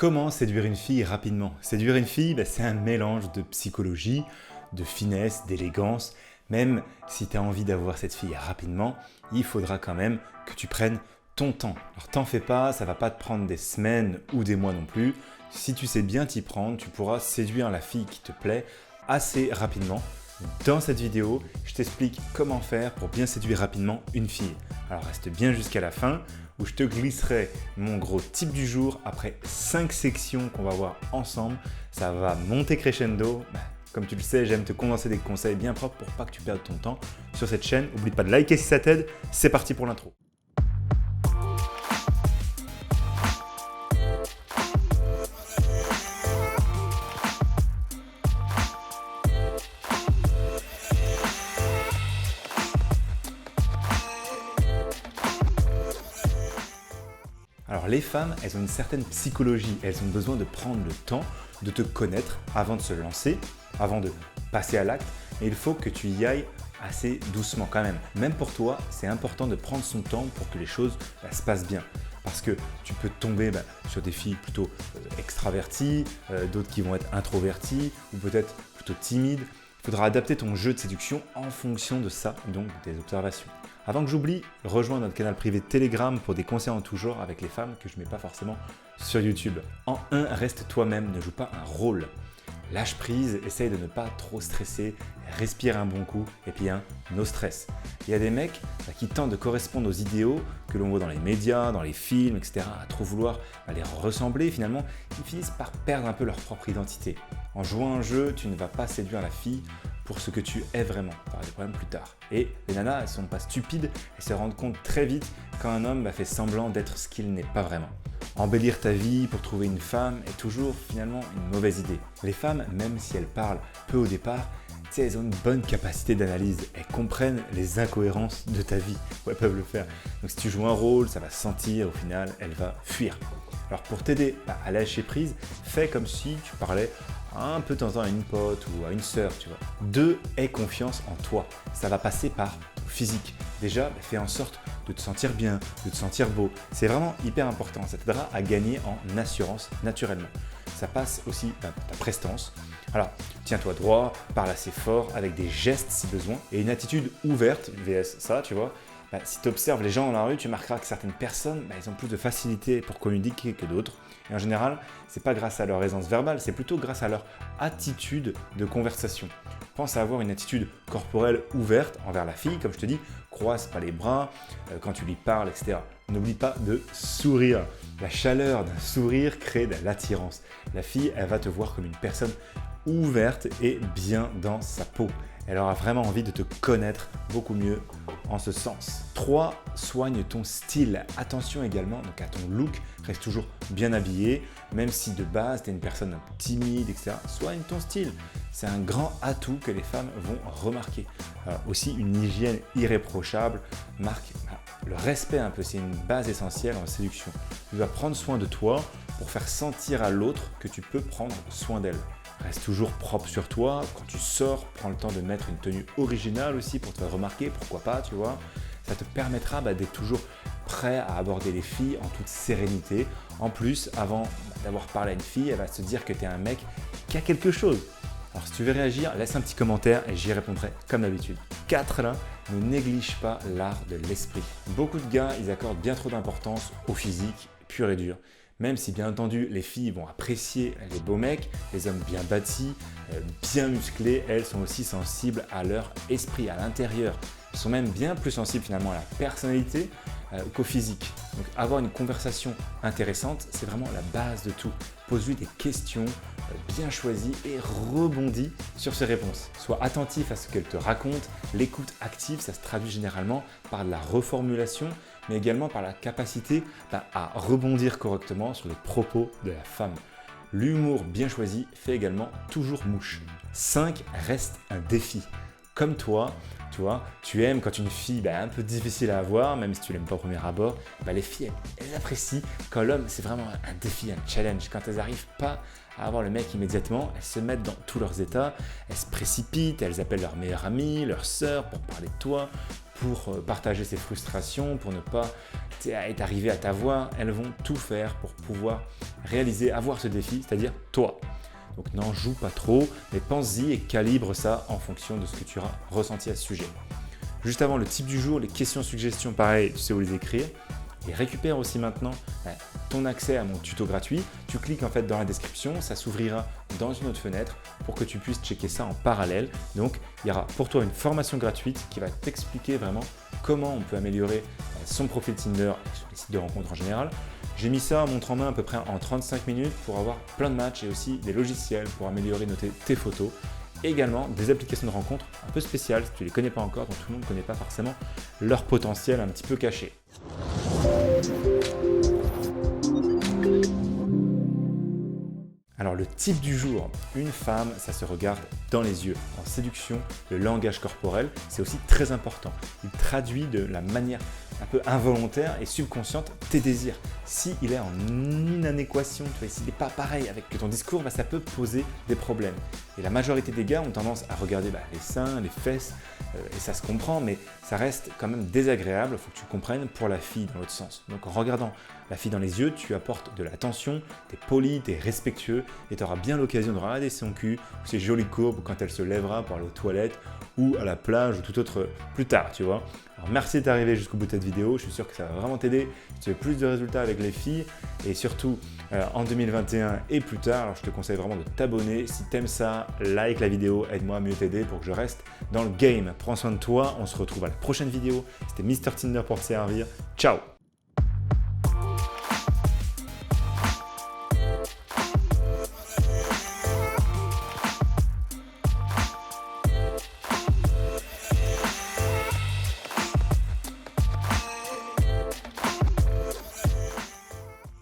Comment séduire une fille rapidement? Séduire une fille, c'est un mélange de psychologie, de finesse, d'élégance. Même si tu as envie d'avoir cette fille rapidement, il faudra quand même que tu prennes ton temps. Alors t'en fais pas, ça va pas te prendre des semaines ou des mois non plus. Si tu sais bien t'y prendre, tu pourras séduire la fille qui te plaît assez rapidement. Dans cette vidéo, je t'explique comment faire pour bien séduire rapidement une fille. Alors reste bien jusqu'à la fin où je te glisserai mon gros tip du jour après 5 sections qu'on va voir ensemble. Ça va monter crescendo. Comme tu le sais, j'aime te condenser des conseils bien propres pour pas que tu perdes ton temps sur cette chaîne. N'oublie pas de liker si ça t'aide. C'est parti pour l'intro. Alors les femmes, elles ont une certaine psychologie, elles ont besoin de prendre le temps de te connaître avant de se lancer, avant de passer à l'acte, et il faut que tu y ailles assez doucement quand même. Même pour toi, c'est important de prendre son temps pour que les choses se passent bien. Parce que tu peux tomber sur des filles plutôt extraverties, d'autres qui vont être introverties ou peut-être plutôt timides. Il faudra adapter ton jeu de séduction en fonction de ça, donc des observations. Avant que j'oublie, rejoins notre canal privé Telegram pour des conseils en tout genre avec les femmes que je ne mets pas forcément sur YouTube. En 1, reste toi-même, ne joue pas un rôle. Lâche prise, essaye de ne pas trop stresser, respire un bon coup et puis no stress. Il y a des mecs qui tentent de correspondre aux idéaux que l'on voit dans les médias, dans les films, etc. À trop vouloir les ressembler, finalement, ils finissent par perdre un peu leur propre identité. En jouant un jeu, tu ne vas pas séduire la fille pour ce que tu es vraiment. Tu auras des problèmes plus tard. Et les nanas, elles ne sont pas stupides, elles se rendent compte très vite quand un homme fait semblant d'être ce qu'il n'est pas vraiment. Embellir ta vie pour trouver une femme est toujours finalement une mauvaise idée. Les femmes, même si elles parlent peu au départ, elles ont une bonne capacité d'analyse. Elles comprennent les incohérences de ta vie. Elles peuvent le faire. Donc si tu joues un rôle, ça va se sentir, au final, elle va fuir. Alors pour t'aider à lâcher prise, fais comme si tu parlais un peu de temps en temps à une pote ou à une sœur, tu vois. 2, aie confiance en toi. Ça va passer par ton physique. Déjà, fais en sorte de te sentir bien, de te sentir beau. C'est vraiment hyper important. Ça t'aidera à gagner en assurance naturellement. Ça passe aussi par ta prestance. Alors, tiens-toi droit, parle assez fort, avec des gestes si besoin, et une attitude ouverte, vs ça, tu vois. Si tu observes les gens dans la rue, tu remarqueras que certaines personnes, elles ont plus de facilité pour communiquer que d'autres. Et en général, ce n'est pas grâce à leur aisance verbale, c'est plutôt grâce à leur attitude de conversation. Pense à avoir une attitude corporelle ouverte envers la fille, comme je te dis, croise pas les bras quand tu lui parles, etc. N'oublie pas de sourire. La chaleur d'un sourire crée de l'attirance. La fille, elle va te voir comme une personne ouverte et bien dans sa peau. Elle aura vraiment envie de te connaître beaucoup mieux en ce sens. 3, soigne ton style. Attention également donc à ton look. Reste toujours bien habillé, même si de base tu es une personne timide, etc. Soigne ton style. C'est un grand atout que les femmes vont remarquer. Aussi, une hygiène irréprochable marque le respect un peu. C'est une base essentielle en séduction. Tu dois prendre soin de toi pour faire sentir à l'autre que tu peux prendre soin d'elle. Reste toujours propre sur toi. Quand tu sors, prends le temps de mettre une tenue originale aussi pour te faire remarquer, pourquoi pas, tu vois. Ça te permettra d'être toujours prêt à aborder les filles en toute sérénité. En plus, avant d'avoir parlé à une fille, elle va se dire que tu es un mec qui a quelque chose. Alors si tu veux réagir, laisse un petit commentaire et j'y répondrai comme d'habitude. 4 là, ne néglige pas l'art de l'esprit. Beaucoup de gars, ils accordent bien trop d'importance au physique pur et dur. Même si bien entendu les filles vont apprécier les beaux mecs, les hommes bien bâtis, bien musclés, elles sont aussi sensibles à leur esprit, à l'intérieur. Elles sont même bien plus sensibles finalement à la personnalité qu'au physique. Donc avoir une conversation intéressante, c'est vraiment la base de tout. Pose-lui des questions bien choisies et rebondis sur ses réponses. Sois attentif à ce qu'elle te raconte. L'écoute active, ça se traduit généralement par de la reformulation, mais également par la capacité à rebondir correctement sur les propos de la femme. L'humour bien choisi fait également toujours mouche. 5, reste un défi. Comme toi, tu vois, tu aimes quand une fille un peu difficile à avoir, même si tu l'aimes pas au premier abord, les filles, elles apprécient quand l'homme, c'est vraiment un défi, un challenge. Quand elles n'arrivent pas à avoir le mec immédiatement, elles se mettent dans tous leurs états, elles se précipitent, elles appellent leur meilleure amie, leur sœur pour parler de toi. pour partager ses frustrations, pour ne pas être arrivé à ta voix. Elles vont tout faire pour pouvoir avoir ce défi, c'est-à-dire toi. Donc n'en joue pas trop, mais pense-y et calibre ça en fonction de ce que tu auras ressenti à ce sujet. Juste avant le type du jour, les questions, suggestions, pareil, tu sais où les écrire. Et récupère aussi maintenant ton accès à mon tuto gratuit. Tu cliques en fait dans la description, ça s'ouvrira dans une autre fenêtre pour que tu puisses checker ça en parallèle. Donc il y aura pour toi une formation gratuite qui va t'expliquer vraiment comment on peut améliorer son profil Tinder sur les sites de rencontres en général. J'ai mis ça montre en main à peu près en 35 minutes pour avoir plein de matchs et aussi des logiciels pour améliorer, noter tes photos. Et également des applications de rencontres un peu spéciales si tu ne les connais pas encore, dont tout le monde ne connaît pas forcément leur potentiel un petit peu caché. Alors le type du jour, une femme, ça se regarde dans les yeux. En séduction, le langage corporel, c'est aussi très important. Il traduit de la manière un peu involontaire et subconsciente tes désirs. S'il est en inadéquation, s'il n'est pas pareil avec ton discours, ça peut poser des problèmes. Et la majorité des gars ont tendance à regarder les seins, les fesses, et ça se comprend, mais ça reste quand même désagréable, il faut que tu comprennes, pour la fille dans l'autre sens. Donc en regardant la fille dans les yeux, tu apportes de l'attention, tu es poli, tu es respectueux, et tu auras bien l'occasion de regarder son cul, ou ses jolies courbes quand elle se lèvera pour aller aux toilettes, ou à la plage, ou tout autre plus tard, tu vois. Alors merci d'être arrivé jusqu'au bout de cette vidéo, je suis sûr que ça va vraiment t'aider si tu veux plus de résultats avec les filles et surtout en 2021 et plus tard. Alors je te conseille vraiment de t'abonner, si tu aimes ça, like la vidéo, aide-moi à mieux t'aider pour que je reste dans le game. Prends soin de toi, on se retrouve à la prochaine vidéo, c'était Mr Tinder pour te servir, ciao.